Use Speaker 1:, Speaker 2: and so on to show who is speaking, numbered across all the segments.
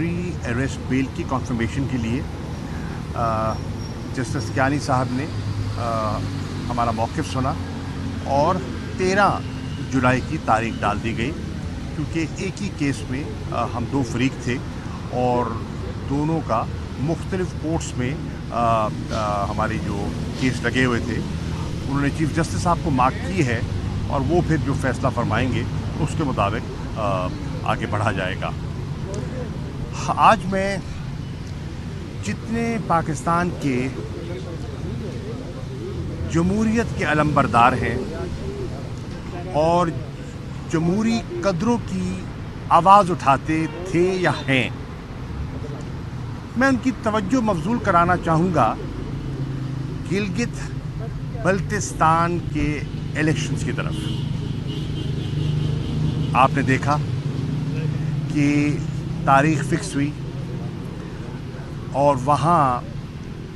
Speaker 1: Pre arrest bell की conformation के लिए जस्टिस कियानी साहब ने हमारा मौक़िफ़ सुना और 13 जुलाई की तारीख डाल दी गई, क्योंकि एक ही केस में हम दो फरीक थे और दोनों का मुख्तलिफ़ कोर्ट्स में हमारे जो केस लगे हुए थे उन्होंने चीफ जस्टिस साहब को मार्क की है और वो फिर जो फ़ैसला फरमाएंगे उसके मुताबिक आगे बढ़ा जाएगा। आज मैं जितने पाकिस्तान के जमहूरियत के अलमबरदार हैं और जमहूरी कदरों की आवाज़ उठाते थे या हैं, मैं उनकी तवज्जो मबजूल कराना चाहूँगा गिलगित बल्तिस्तान के इलेक्शंस की तरफ। आपने देखा कि तारीख फिक्स हुई और वहाँ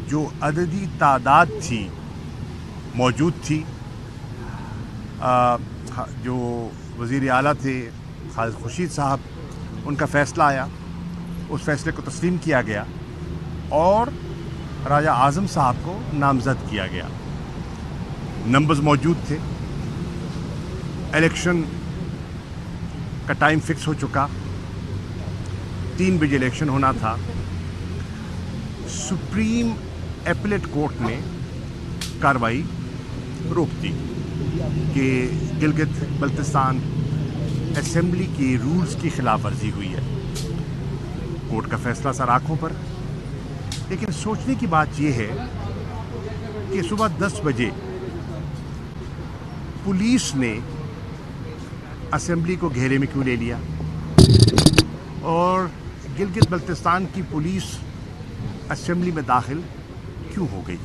Speaker 1: जो अददी तादाद थी मौजूद थी, जो वज़ीर आला थे खालिद खुर्शीद साहब, उनका फ़ैसला आया, उस फ़ैसले को तस्लीम किया गया और राजा आज़म साहब को नामज़द किया गया। नंबर्स मौजूद थे, इलेक्शन का टाइम फिक्स हो चुका, 3 बजे इलेक्शन होना था। सुप्रीम एपलेट कोर्ट ने कार्रवाई रोक दी कि गिलगित बल्तिस्तान असेंबली के रूल्स की खिलाफ वर्जी हुई है। कोर्ट का फैसला सर आँखों पर, लेकिन सोचने की बात यह है कि सुबह 10 बजे पुलिस ने असेंबली को घेरे में क्यों ले लिया और गिलगित बल्तिस्तान की पुलिस असेंबली में दाखिल क्यों हो गई।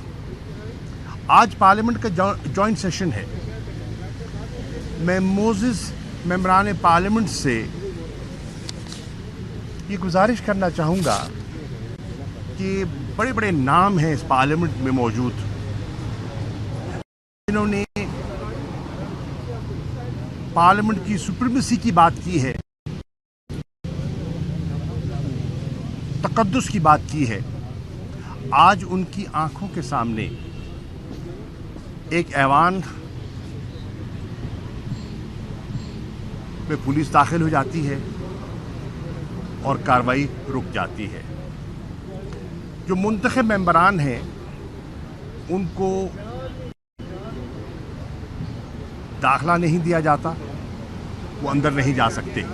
Speaker 1: आज पार्लियामेंट का जॉइंट सेशन है। मैं मोअज़्ज़िज़ मेंबरान पार्लियामेंट से ये गुजारिश करना चाहूँगा कि बड़े बड़े नाम हैं इस पार्लियामेंट में मौजूद, जिन्होंने पार्लियामेंट की सुप्रीमेसी की बात की है, तकद्दुस की बात की है। आज उनकी आंखों के सामने एक ऐवान में पुलिस दाखिल हो जाती है और कार्रवाई रुक जाती है। जो मुंतखब मेंबरान हैं उनको दाखला नहीं दिया जाता, वो अंदर नहीं जा सकते।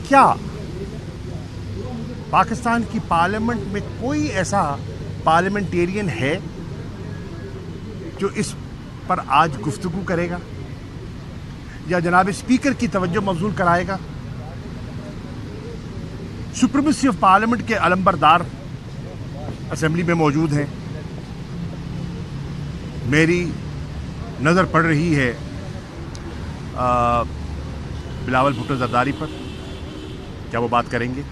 Speaker 1: क्या पाकिस्तान की पार्लियामेंट में कोई ऐसा पार्लियामेंटेरियन है जो इस पर आज गुफ्तगू करेगा या जनाब स्पीकर की तवज्जो मबजूल कराएगा? सुप्रीमेसी ऑफ पार्लियामेंट के अलमबरदार असेंबली में मौजूद हैं। मेरी नज़र पड़ रही है बिलावल भुट्टो ज़रदारी पर, क्या वो बात करेंगे?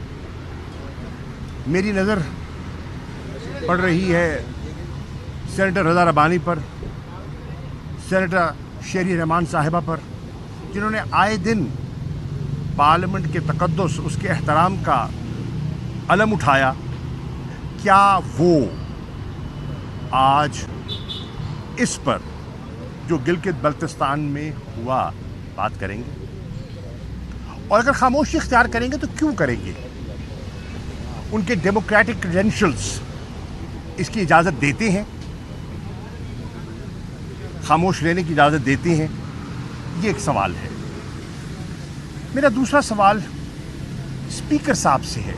Speaker 1: मेरी नज़र पड़ रही है सेनेटर रज़ा रबानी पर, सेनेटर शेरी रहमान साहिबा पर, जिन्होंने आए दिन पार्लियामेंट के तकद्दुस, उसके एहतराम का अलम उठाया। क्या वो आज इस पर जो गिलगित बल्तिस्तान में हुआ बात करेंगे? और अगर खामोशी इख्तियार करेंगे तो क्यों करेंगे? उनके डेमोक्रेटिक क्रेडेंशियल्स इसकी इजाज़त देते हैं, खामोश रहने की इजाज़त देते हैं? ये एक सवाल है। मेरा दूसरा सवाल स्पीकर साहब से है,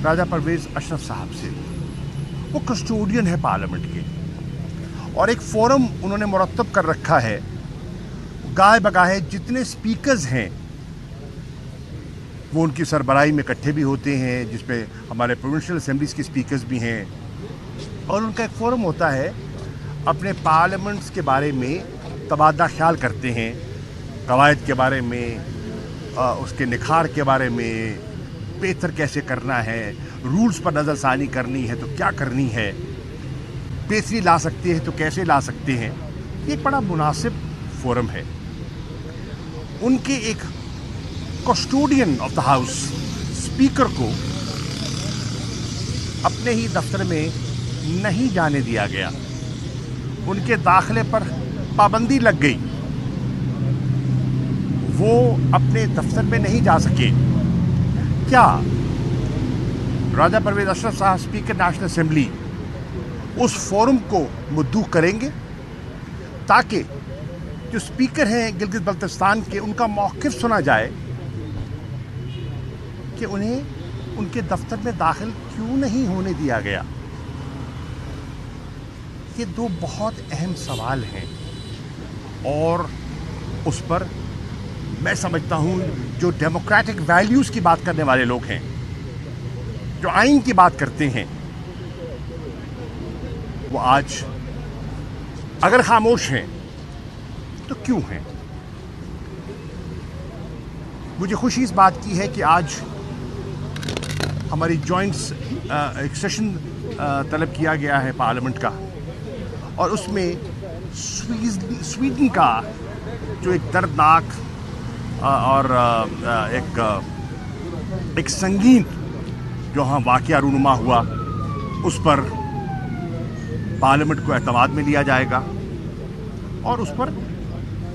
Speaker 1: राजा परवेज़ अशरफ साहब से। वो कस्टोडियन है पार्लियामेंट के और एक फोरम उन्होंने मुरतब कर रखा है। गाहे बगाहे जितने स्पीकर्स हैं वो उनकी सरबराही में इकट्ठे भी होते हैं, जिसमें हमारे प्रोविंशियल असेंबलीज़ के स्पीकर्स भी हैं, और उनका एक फोरम होता है, अपने पार्लियामेंट्स के बारे में तबादला ख्याल करते हैं, कवायद के बारे में, उसके निखार के बारे में, बेहतर कैसे करना है, रूल्स पर नज़रसानी करनी है तो क्या करनी है, बेहतरी ला सकते हैं तो कैसे ला सकते हैं। ये एक बड़ा मुनासिब फोरम है। उनके एक custodian of the house speaker को अपने ही दफ्तर में नहीं जाने दिया गया, उनके दाखिले पर पाबंदी लग गई, वो अपने दफ्तर में नहीं जा सके। क्या राजा परवेज अशरफ साहब स्पीकर नेशनल असेंबली उस फोरम को मुद्दू करेंगे ताकि जो स्पीकर हैं गिलगित बल्तिस्तान के, उनका मौक़िफ़ सुना जाए कि उन्हें उनके दफ्तर में दाखिल क्यों नहीं होने दिया गया? ये दो बहुत अहम सवाल हैं और उस पर मैं समझता हूँ जो डेमोक्रेटिक वैल्यूज़ की बात करने वाले लोग हैं, जो आइन की बात करते हैं, वो आज अगर खामोश हैं तो क्यों हैं? मुझे खुशी इस बात की है कि आज हमारी जॉइंट्स एक सेशन तलब किया गया है पार्लियामेंट का, और उसमें स्वीडन का जो एक दर्दनाक और एक संगीन जो हाँ वाक़या रूनुमा हुआ, उस पर पार्लियामेंट को एतमाद में लिया जाएगा और उस पर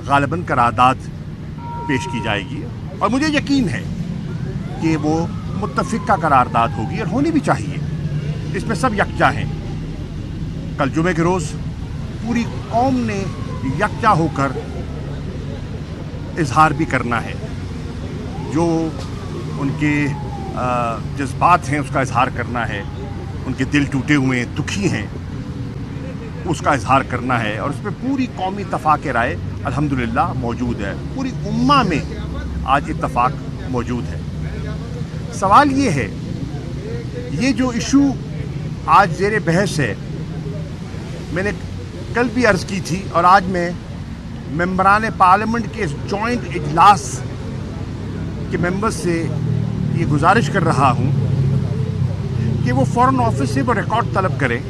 Speaker 1: गालिबन करारदाद पेश की जाएगी। और मुझे यकीन है कि वो मुत्तफ़िक़ा करारदाद होगी और होनी भी चाहिए, इसमें सब यकजा हैं। कल जुमे के रोज़ पूरी कौम ने यकजा होकर इजहार भी करना है, जो उनके जज्बात हैं उसका इजहार करना है, उनके दिल टूटे हुए हैं, दुखी हैं, उसका इजहार करना है। और उस पर पूरी कौमी इत्तफ़ाक़ राय अल्हम्दुलिल्लाह मौजूद है, पूरी उम्मा में आज इत्तफ़ाक़ मौजूद है। सवाल ये है, ये जो इशू आज ज़ेर बहस है, मैंने कल भी अर्ज़ की थी और आज मैं मेंबरान पार्लियामेंट के इस जॉइंट इजलास के मेंबर्स से ये गुजारिश कर रहा हूँ कि वो फ़ौरन ऑफिस से वो रिकॉर्ड तलब करें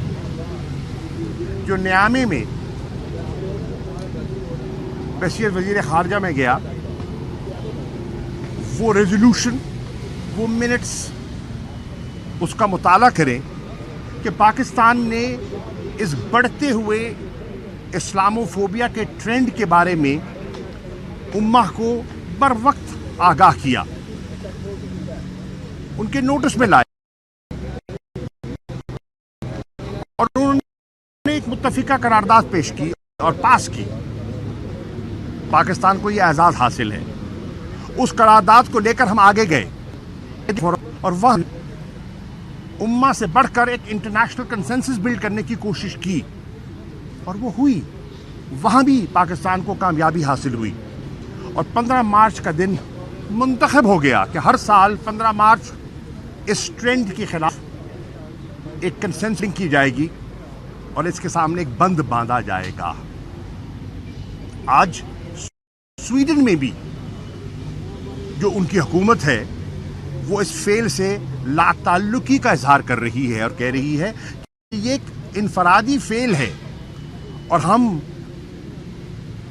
Speaker 1: जो नियामे में बशीर वज़ीर ख़ारजा में गया, वो रेजोल्यूशन, वो मिनट्स, उसका मुताला करें कि पाकिस्तान ने इस बढ़ते हुए इस्लामोफोबिया के ट्रेंड के बारे में उम्मा को बर वक्त आगाह किया, उनके नोटिस में लाए और उन्होंने एक मुत्तफ़िक़ा करारदाद पेश की और पास की। पाकिस्तान को ये एजाज़ हासिल है। उस करारदाद को लेकर हम आगे गए और वह उम्मा से बढ़कर एक इंटरनेशनल कंसेंसस बिल्ड करने की कोशिश की और वो हुई। वहाँ भी पाकिस्तान को कामयाबी हासिल हुई और 15 मार्च का दिन मुंतखब हो गया कि हर साल 15 मार्च इस ट्रेंड के खिलाफ एक कंसेंसस की जाएगी और इसके सामने एक बंद बांधा जाएगा। आज स्वीडन में भी जो उनकी हुकूमत है वो इस फेल से लाताल्लुकी का इजहार कर रही है और कह रही है कि ये एक इनफरादी फेल है और हम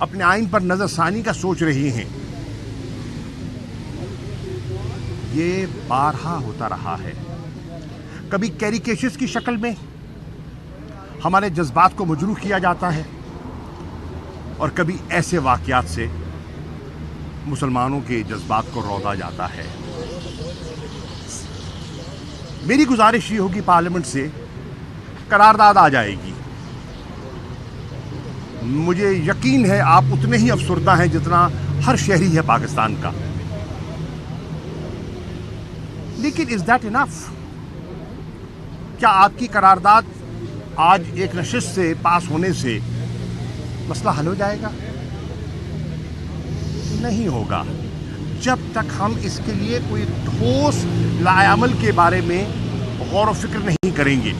Speaker 1: अपने आइन पर नज़रसानी का सोच रहे हैं। ये बारहा होता रहा है, कभी कैरिकेचर्स की शक्ल में हमारे जज्बात को मजरूह किया जाता है और कभी ऐसे वाक़यात से मुसलमानों के जज्बात को रौंदा जाता है। मेरी गुजारिश ये होगी पार्लियामेंट से, करारदाद आ जाएगी। मुझे यकीन है आप उतने ही अफसरदा हैं जितना हर शहरी है पाकिस्तान का, लेकिन इज दैट इनफ? क्या आपकी करारदाद आज एक नशिस्त से पास होने से मसला हल हो जाएगा? नहीं होगा, जब तक हम इसके लिए कोई ठोस लाएअमल के बारे में गौर व फिक्र नहीं करेंगे।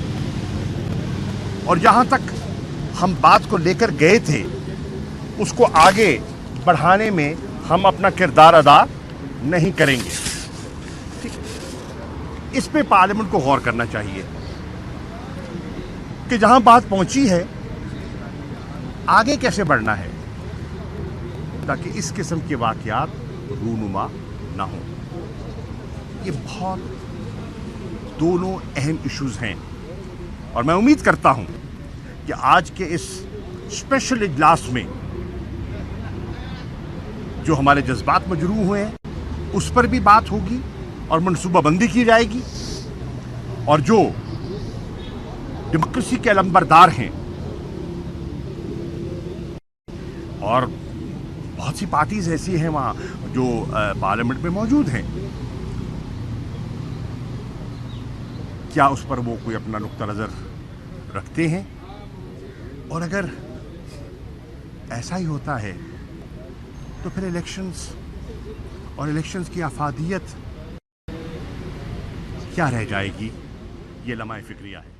Speaker 1: और जहाँ तक हम बात को लेकर गए थे उसको आगे बढ़ाने में हम अपना किरदार अदा नहीं करेंगे। ठीक, इस पे पार्लियामेंट को गौर करना चाहिए कि जहाँ बात पहुँची है आगे कैसे बढ़ना है ताकि इस किस्म के वाक़यात रूनुमा نہ ہوں. یہ بہت دونوں اہم ایشوز ہیں اور میں امید کرتا ہوں کہ آج کے اس اسپیشل اجلاس میں جو ہمارے جذبات مجروح ہوئے ہیں اس پر بھی بات ہوگی اور منصوبہ بندی کی جائے گی، اور جو ڈیموکریسی کے علمبردار ہیں اور بہت سی پارٹیز ایسی ہیں وہاں جو پارلیمنٹ میں موجود ہیں، کیا اس پر وہ کوئی اپنا نقطہ نظر رکھتے ہیں؟ اور اگر ایسا ہی ہوتا ہے تو پھر الیکشنز کی افادیت کیا رہ جائے گی؟ یہ لمحہ فکریہ ہے.